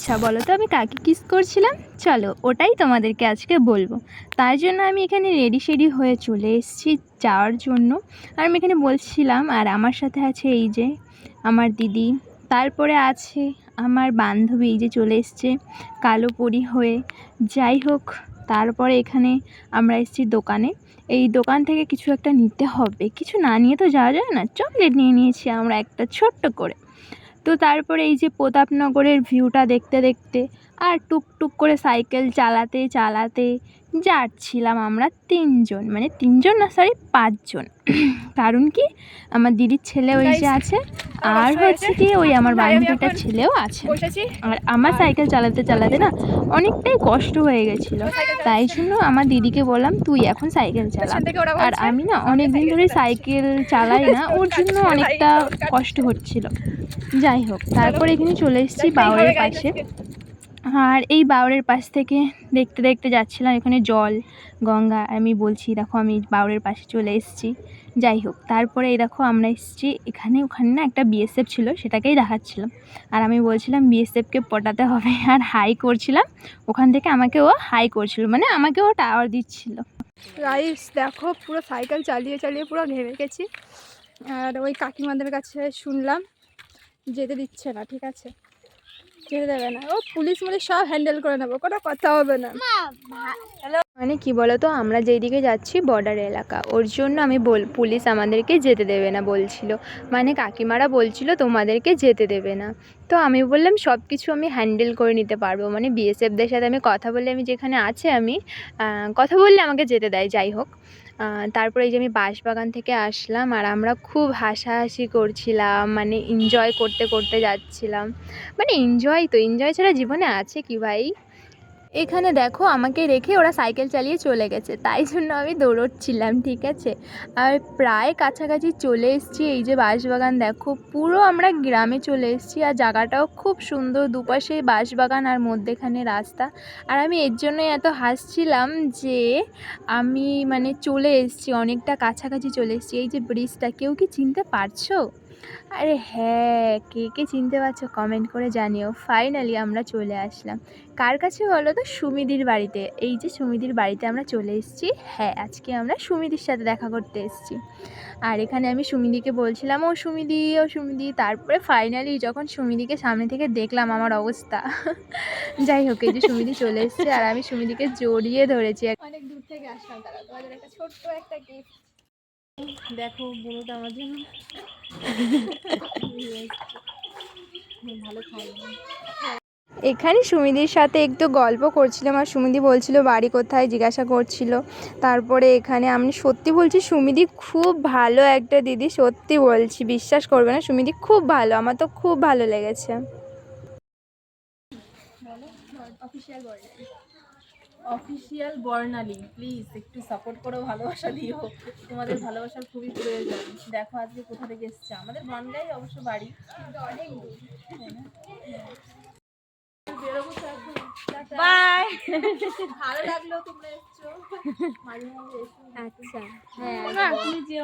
আচ্ছা বলো তো আমি কাকে কিস করছিলাম? চলো ওটাই তোমাদেরকে আজকে বলবো। তার জন্য আমি এখানে রেডি শেডি হয়ে চলে এসেছি যাওয়ার জন্য। আর আমি এখানে বলছিলাম, আর আমার সাথে আছে এই যে আমার দিদি, তারপরে আছে আমার বান্ধবী এই যে চলে এসছে কালো পরি হয়ে। যাই হোক, তারপরে এখানে আমরা এসেছি দোকানে। এই দোকান থেকে কিছু একটা নিতে হবে, কিছু না নিয়ে তো যাওয়া যায় না। চকলেট নিয়ে নিয়েছি আমরা একটা ছোট্ট করে। তো তারপরে এই যে প্রতাপনগরের ভিউটা দেখতে দেখতে আর টুকটুক করে সাইকেল চালাতে চালাতে যাচ্ছিলাম আমরা তিনজন, মানে তিনজন না সরি 5 জন। কারণ কি, আমার দিদির ছেলে ওই যে আছে, আর হচ্ছে কি ওই আমার বান্ধবীটার ছেলেও আছে। আর আমার সাইকেল চালাতে চালাতে না অনেকটাই কষ্ট হয়ে গেছিলো, তাই জন্য আমার দিদিকে বললাম তুই এখন সাইকেল চালা। আর আমি না অনেক দিন ধরে সাইকেল চালাই না, ওর জন্য অনেকটা কষ্ট হচ্ছিল। যাই হোক, তারপর এখানে চলে এসেছি বাওরের পাশে। আর এই বাওরের পাশ থেকে দেখতে দেখতে যাচ্ছিলাম এখানে জল গঙ্গা। আমি বলছি দেখো আমি বাওরের পাশে চলে এসেছি। যাই হোক, তারপরে এই দেখো আমরা এসেছি এখানে। ওখানে না একটা বিএসএফ ছিল, সেটাকেই দেখাচ্ছিলাম। আর আমি বলছিলাম বিএসএফকে পটাতে হবে, আর হাই করছিলাম। ওখান থেকে আমাকে ও হাই করছিল, মানে আমাকে ও টাওয়ার দিচ্ছিল। গাইস দেখো, পুরো সাইকেল চালিয়ে চালিয়ে পুরো ঘেমে গেছি। আর ওই কাকিমাদের কাছে শুনলাম যেতে দিচ্ছে না, ঠিক আছে, যেতে দেবে না। ও পুলিশ মুলিশ সব হ্যান্ডেল করে নেবো, কোনো কথা হবে না। মানে কি বলতো, আমরা যেদিকে যাচ্ছি বর্ডার এলাকা, ওর জন্য আমি পুলিশ আমাদেরকে যেতে দেবে না বলছিল। মানে কাকিমারা বলছিল তোমাদেরকে যেতে দেবে না। তো আমি বললাম সব কিছু আমি হ্যান্ডেল করে নিতে পারবো, মানে বিএসএফদের সাথে আমি কথা বলে, আমি যেখানে আছে আমি কথা বললে আমাকে যেতে দেয়। যাই হোক, তারপরে এই যে আমি বাঁশবাগান থেকে আসলাম, আর আমরা খুব হাসাহাসি করছিলাম, মানে এনজয় করতে করতে যাচ্ছিলাম। মানে এনজয় তো, এনজয় ছাড়া জীবনে আছে কি ভাই। এখানে দেখো আমাকে রেখে ওরা সাইকেল চালিয়ে চলে গেছে, তাই জন্য আমি দৌড়চ্ছিলাম, ঠিক আছে। আর প্রায় কাছাকাছি চলে এসেছি। এই যে বাঁশবাগান দেখো, পুরো আমরা গ্রামে চলে এসেছি। আর জায়গাটাও খুব সুন্দর, দুপাশে বাঁশবাগান আর মধ্যেখানে রাস্তা। আর আমি এর জন্যই এত হাসছিলাম যে আমি মানে চলে এসেছি, অনেকটা কাছাকাছি চলে এসেছি। এই যে ব্রিজটা, কেউ কি চিনতে পারছো? আরে হ্যাঁ, কে কে চিনতে পারছো কমেন্ট করে জানিও। ফাইনালি আমরা চলে আসলাম কার কাছে বলো তো? সুমিদির বাড়িতে। এই যে সুমিদির বাড়িতে আমরা চলে এসেছি। হ্যাঁ, আজকে আমরা সুমিদির সাথে দেখা করতে এসেছি। আর এখানে আমি সুমিদিকে বলছিলাম ও সুমিদি ও সুমিদি। তারপরে ফাইনালি যখন সুমিদিকে সামনে থেকে দেখলাম, আমার অবস্থা যাই হোক, এই যে সুমিদি চলে এসেছে আর আমি সুমিদিকে জড়িয়ে ধরেছি। অনেক দূর থেকে আসলাম, তারা তোমাদের একটা ছোট্ট একটা গিফট। দেখো বুড়োটা আমার জন্য ভালো খাই। এখানে সুমিদির সাথে একটু গল্প করছিলাম, আর সুমিদি বলছিল বাড়ি কোথায় জিজ্ঞাসা করছিল। তারপরে এখানে আমি সত্যি বলছি, সুমিদি খুব ভালো একটা দিদি, সত্যি বলছি, বিশ্বাস করবে না, সুমিদি খুব ভালো, আমার তো খুব ভালো লেগেছে। অফিসিয়াল বর্ণালী, প্লিজ একটু সাপোর্ট করো, ভালোবাসা দিও। তোমাদের ভালোবাসার খুবই প্রয়োজন। দেখো আজকে কোথা থেকে এসছে, আমাদের বনগাঁই অবশ্য বাড়ি, অনেক দূর। বাই, ভালো লাগলো তোমরা এসছো, মাঝে মাঝে এসো। আচ্ছা, হ্যাঁ, তুমি যেও।